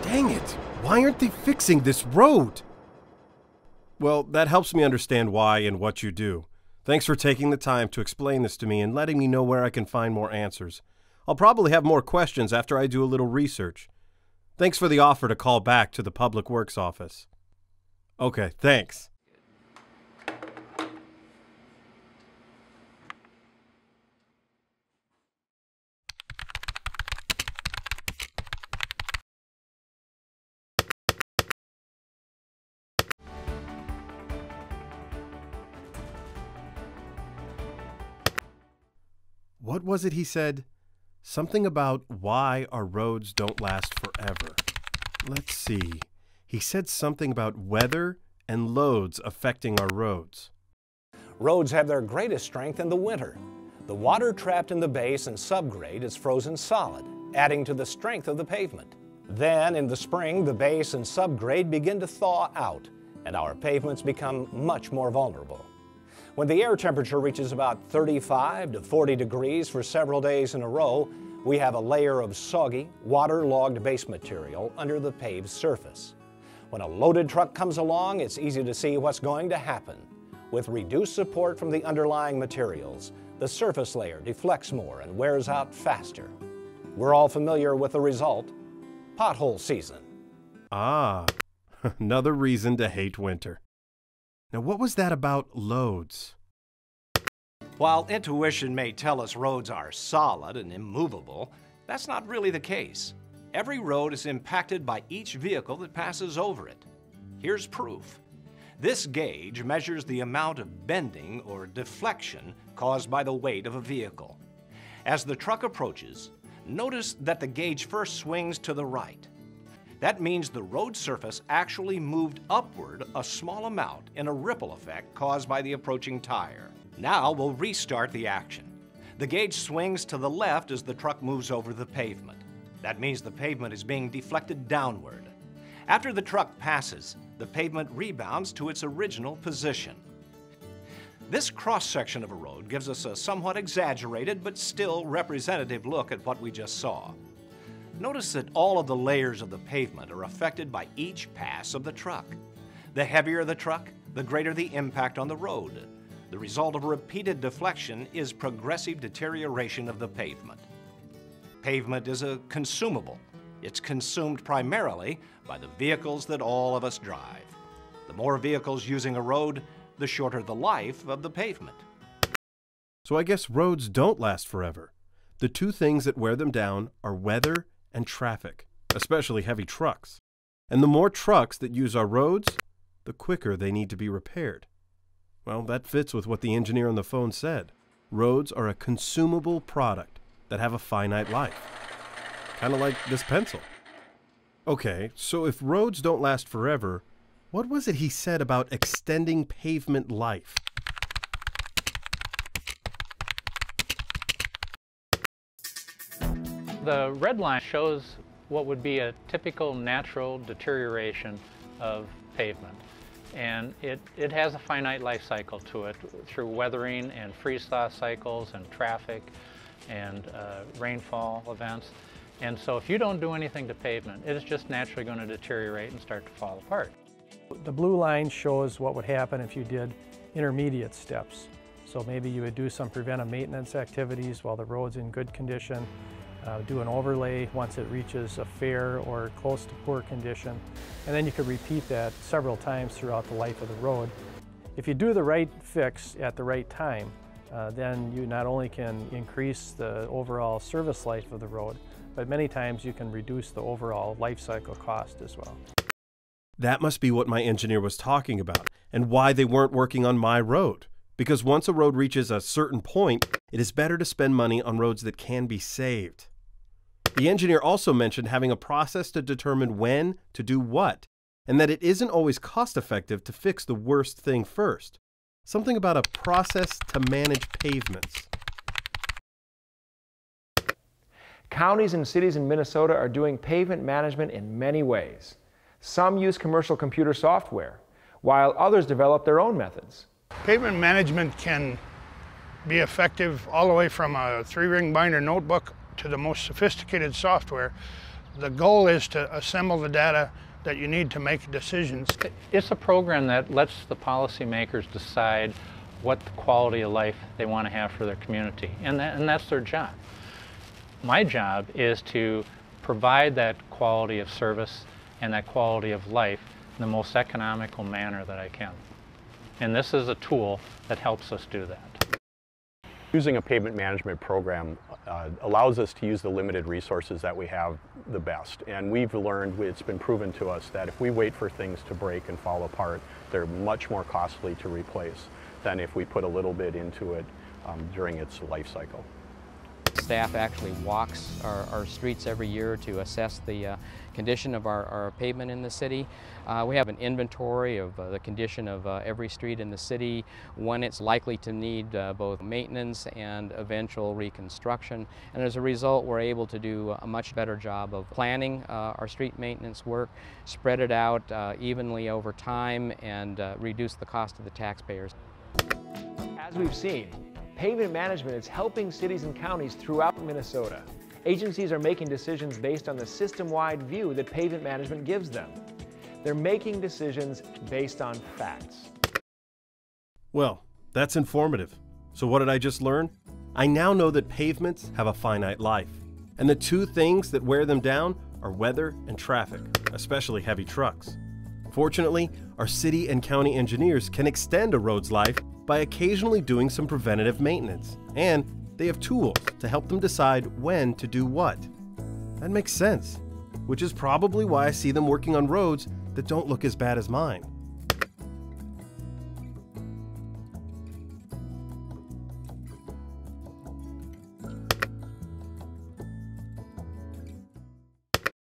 Dang it! Why aren't they fixing this road? Well, that helps me understand why and what you do. Thanks for taking the time to explain this to me and letting me know where I can find more answers. I'll probably have more questions after I do a little research. Thanks for the offer to call back to the Public Works office. Okay, thanks. What was it he said? Something about why our roads don't last forever. Let's see. He said something about weather and loads affecting our roads. Roads have their greatest strength in the winter. The water trapped in the base and subgrade is frozen solid, adding to the strength of the pavement. Then in the spring, the base and subgrade begin to thaw out, and our pavements become much more vulnerable. When the air temperature reaches about 35 to 40 degrees for several days in a row, we have a layer of soggy, water-logged base material under the paved surface. When a loaded truck comes along, it's easy to see what's going to happen. With reduced support from the underlying materials, the surface layer deflects more and wears out faster. We're all familiar with the result: pothole season. Ah, another reason to hate winter. Now, what was that about loads? While intuition may tell us roads are solid and immovable, that's not really the case. Every road is impacted by each vehicle that passes over it. Here's proof. This gauge measures the amount of bending or deflection caused by the weight of a vehicle. As the truck approaches, notice that the gauge first swings to the right. That means the road surface actually moved upward a small amount in a ripple effect caused by the approaching tire. Now we'll restart the action. The gauge swings to the left as the truck moves over the pavement. That means the pavement is being deflected downward. After the truck passes, the pavement rebounds to its original position. This cross-section of a road gives us a somewhat exaggerated but still representative look at what we just saw. Notice that all of the layers of the pavement are affected by each pass of the truck. The heavier the truck, the greater the impact on the road. The result of repeated deflection is progressive deterioration of the pavement. Pavement is a consumable. It's consumed primarily by the vehicles that all of us drive. The more vehicles using a road, the shorter the life of the pavement. So I guess roads don't last forever. The two things that wear them down are weather and traffic, especially heavy trucks. And the more trucks that use our roads, the quicker they need to be repaired. Well, that fits with what the engineer on the phone said. Roads are a consumable product that have a finite life. Kind of like this pencil. Okay, so if roads don't last forever, what was it he said about extending pavement life? The red line shows what would be a typical natural deterioration of pavement. And it has a finite life cycle to it through weathering and freeze-thaw cycles and traffic and rainfall events. And so if you don't do anything to pavement, it is just naturally going to deteriorate and start to fall apart. The blue line shows what would happen if you did intermediate steps. So maybe you would do some preventive maintenance activities while the road's in good condition, do an overlay once it reaches a fair or close to poor condition, and then you could repeat that several times throughout the life of the road. If you do the right fix at the right time, then you not only can increase the overall service life of the road, but many times you can reduce the overall life cycle cost as well. That must be what my engineer was talking about, and why they weren't working on my road. Because once a road reaches a certain point, it is better to spend money on roads that can be saved. The engineer also mentioned having a process to determine when to do what, and that it isn't always cost-effective to fix the worst thing first. Something about a process to manage pavements. Counties and cities in Minnesota are doing pavement management in many ways. Some use commercial computer software, while others develop their own methods. Pavement management can be effective all the way from a 3-ring binder notebook to the most sophisticated software The goal is to assemble the data that you need to make decisions. It's a program that lets the policymakers decide what the quality of life they want to have for their community, and that's their job. My job is to provide that quality of service and that quality of life in the most economical manner that I can. And this is a tool that helps us do that. Using a pavement management program allows us to use the limited resources that we have the best. And we've learned, it's been proven to us, that if we wait for things to break and fall apart, they're much more costly to replace than if we put a little bit into it during its life cycle. Staff actually walks our streets every year to assess the condition of our pavement in the city. We have an inventory of the condition of every street in the city, when it's likely to need both maintenance and eventual reconstruction. And as a result, we're able to do a much better job of planning our street maintenance work, spread it out evenly over time, and reduce the cost to the taxpayers. As we've seen, pavement management is helping cities and counties throughout Minnesota. Agencies are making decisions based on the system-wide view that pavement management gives them. They're making decisions based on facts. Well, that's informative. So what did I just learn? I now know that pavements have a finite life, and the two things that wear them down are weather and traffic, especially heavy trucks. Fortunately, our city and county engineers can extend a road's life by occasionally doing some preventative maintenance, and they have tools to help them decide when to do what. That makes sense, which is probably why I see them working on roads that don't look as bad as mine.